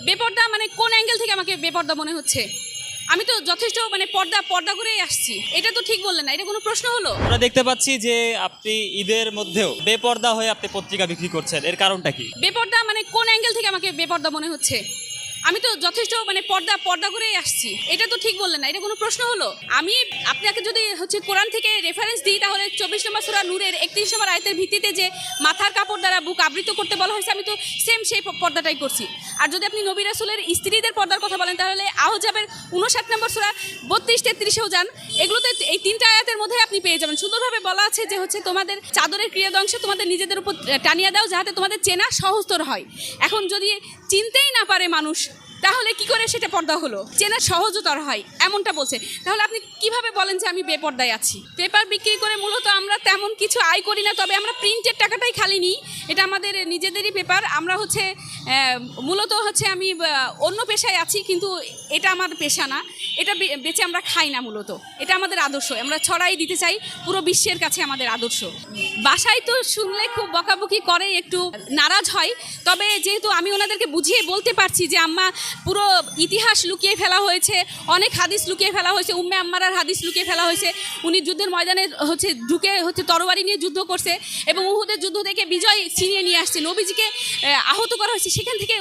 বেপর্দা মানে কোন অ্যাঙ্গেল থেকে আমাকে বেপর্দা মনে হচ্ছে? আমি তো যথেষ্ট মানে পর্দা করেই আসছি। এটা তো ঠিক বললেন না, এটা কোনো প্রশ্ন হলো? আমরা দেখতে পাচ্ছি যে আপনি ঈদের মধ্যেও বেপরদা হয়ে আপনি পত্রিকা বিক্রি করছেন, এর কারণটা কি? বেপর্দা মানে কোন অ্যাঙ্গেল থেকে আমাকে বেপর্দা মনে হচ্ছে? আমি তো যথেষ্ট মানে পর্দা করেই আসছি। এটা তো ঠিক বললেন না, এটা কোনো প্রশ্ন হলো? আমি আপনাকে যদি কোরআন থেকে রেফারেন্স দিই, তাহলে 24 নম্বর সূরা নূরের 31 নম্বর আয়াতের ভিত্তিতে যে মাথার কাপড় দ্বারা বুক আবৃত করতে বলা হয়েছে, আমি তো সেম সেই পর্দাটাই করছি। আর যদি আপনি নবী রাসূলের স্ত্রীদের পর্দার কথা বলেন, তাহলে আহজাবের 59 নম্বর সূরা 32-33-এও যান, এগুলোতে এই 3টা আয়াতের মধ্যে আপনি পেয়ে যাবেন। সুন্দরভাবে বলা আছে যে তোমাদের চাদরের ক্রিয়াদংশ তোমাদের নিজেদের উপর টানিয়ে দাও, যাতে তোমাদের চেনা সহজতর হয়। এখন যদি চিনতেই না পারে মানুষ, তাহলে কি করে সেটা পর্দা হলো? চেনা সহজতর হয় এমনটা বলছে। তাহলে আপনি কিভাবে বলেন যে আমি বেপর্দায় আছি? পেপার বিক্রি করে মূলত আমরা তেমন কিছু আয় করি না, তবে আমরা প্রিন্টের টাকাটাই খালি নিই। এটা আমাদের নিজেদেরই পেপার। আমরা মূলত আমি অন্য পেশায় আছি, কিন্তু এটা আমার পেশা না। এটা বেচে আমরা খাই না মূলত। এটা আমাদের আদর্শ, আমরা ছড়াই দিতে চাই পুরো বিশ্বের কাছে আমাদের আদর্শ। বাসায় তো শুনলে খুব বকাবকি করে, একটু নারাজ হয়। তবে যেহেতু আমি ওনাদেরকে বুঝিয়ে বলতে পারছি যে আম্মা, পুরো ইতিহাস লুকিয়ে ফেলা হয়েছে, অনেক হাদিস লুকিয়ে ফেলা হয়েছে, উম্মে আম্মারার হাদিস লুকিয়ে ফেলা হয়েছে। উনি যুদ্ধের ময়দানে ঢুকে তরবারি নিয়ে যুদ্ধ করছে এবং উহুদের যুদ্ধ থেকে বিজয় ছিনিয়ে নিয়ে আসছে। নবীজিকে আহত করা হয়েছে, সেখান থেকে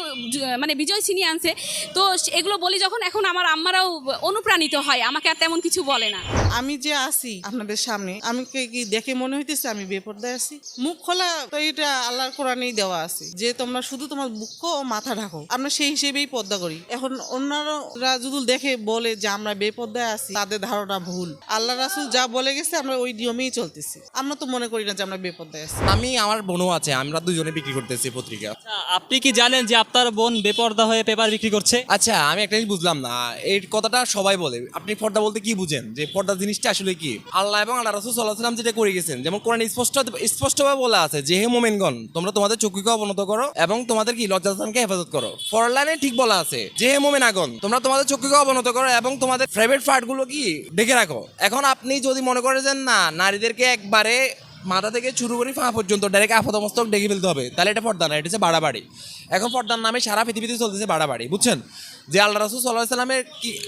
মানে বিজয় ছিনিয়ে আনছে। তো এগুলো বলি যখন, এখন আমার আম্মারাও অনুপ্রাণিত হয়, আমাকে আর তেমন কিছু বলে না। আমি যে আছি আপনাদের সামনে, আমি কি দেখে মনে হইতেছে আমি বেপরদায় আছি? মুখ খোলা তো এটা আল্লাহর কোরআনেই দেওয়া আছে যে তোমরা শুধু তোমার বুক ও মাথা ঢাকো। আমরা সেই হিসেবেই পর্দা করি। এখন অন্যরা যদি দেখে বলে যে আমরা বেপর্দায় আছি, তাদের ধারণা ভুল। আল্লাহ রাসূল যা বলে গেছে আমরা ওই নিয়মেই চলতেছি। আমরা তো মনে করি না যে আমরা বেপর্দায় আছি। আমি আমার বোনও আছে, আমরা দুজনে বিক্রি করতেছি পত্রিকা। আচ্ছা, আপনি কি জানেন যে আপনার বোন বেপরদা হয়ে পেপার বিক্রি করছে? আচ্ছা, আমি একটা জিনিস বুঝলাম না, এই কথাটা সবাই বলে। আপনি পর্দা বলতে কি বুঝেন? যে পর্দা জিনিসটা আসলে কি? আল্লাহ এবং আল্লাহ রাসূল সাল্লাল্লাহু আলাইহি ওয়াসাল্লাম যেটা করে গেছেন, যেমন কোরআনে স্পষ্টভাবে বলা আছে যে হে মুমিনগণ, তোমরা তোমাদের চক্ষুকে অবনত করো এবং তোমাদের কি লজ্জাস্থানকে হেফাজত করো। ফরলাইনে ঠিক বলা আছে যে হে মুমিনাগণ, তোমরা তোমাদের চক্ষুকে অবনত করো এবং তোমাদের প্রাইভেট পার্ট গুলো কি ঢেকে রাখো। এখন আপনি যদি মনে করেন না নারীদেরকে একবারে মাথা থেকে শুরু করে পা পর্যন্ত ডাইরেক্ট আপাতমস্তক ডেকে ফেলতে হবে, তাহলে এটা পর্দা না, এটা হচ্ছে বাড়াবাড়ি। এখন পর্দার নামে সারা পৃথিবীতে চলতেছে বাড়াবাড়ি, বুঝছেন? যে আল্লাহ রাসূল সাল্লাল্লাহু আলাইহি ওয়াসাল্লামের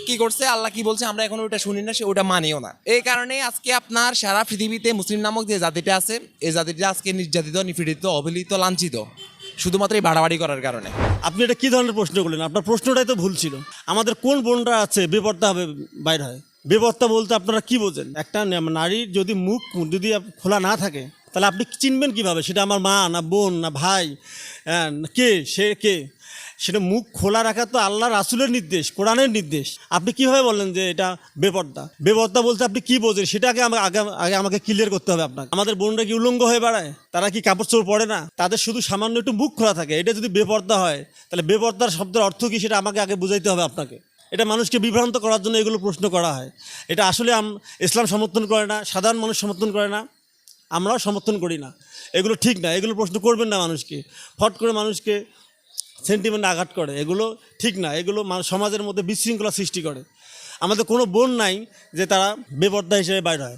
কি করছে, আল্লাহ কি বলছে, আমরা এখন ওটা শুনি না, ওটা মানিও না। এই কারণে আজকে আপনার সারা পৃথিবীতে মুসলিম নামক যে জাতিটা আছে, এই জাতিটা আজকে নির্যাতিত, নিপীড়িত, অবহেলিত, লাঞ্ছিত, শুধুমাত্র এই বাড়াবাড়ি করার কারণে। আপনি এটা কী ধরনের প্রশ্ন করলেন? আপনার প্রশ্নটাই তো ভুল ছিল। আমাদের কোন বোনরা আছে বেপর্দা হবে বাইর হয়? বেপর্দা বলতে আপনারা কি বোঝেন? একটা নারীর যদি মুখ যদি খোলা না থাকে, তাহলে আপনি চিনবেন কিভাবে সেটা আমার মা না বোন না ভাই, কে সে কে? সেটা মুখ খোলা রাখা তো আল্লাহ রাসূলের নির্দেশ, কোরআনের নির্দেশ। আপনি কিভাবে বললেন যে এটা বেপর্দা? বেপর্দা বলতে আপনি কি বোঝেন সেটাকে আগে আমাকে ক্লিয়ার করতে হবে আপনাকে। আমাদের বোনরা কি উলঙ্গ হয়ে বেড়ায়? তারা কি কাপড় চোপড় পরে না? তাদের শুধু সামান্য একটু মুখ খোলা থাকে, এটা যদি বেপর্দা হয়, তাহলে বেপর্দার শব্দের অর্থ কি সেটা আমাকে আগে বুঝাইতে হবে আপনাকে। এটা মানুষকে বিভ্রান্ত করার জন্য এগুলো প্রশ্ন করা হয়। এটা আসলে ইসলাম সমর্থন করে না, সাধারণ মানুষ সমর্থন করে না, আমরাও সমর্থন করি না। এগুলো ঠিক না, এগুলো প্রশ্ন করবেন না মানুষকে। ফট করে মানুষকে সেন্টিমেন্ট আঘাত করে, এগুলো ঠিক না। এগুলো সমাজের মধ্যে বিশৃঙ্খলা সৃষ্টি করে। আমাদের কোনো বোন নাই যে তারা বেপর্দা হিসেবে বাইর হয়।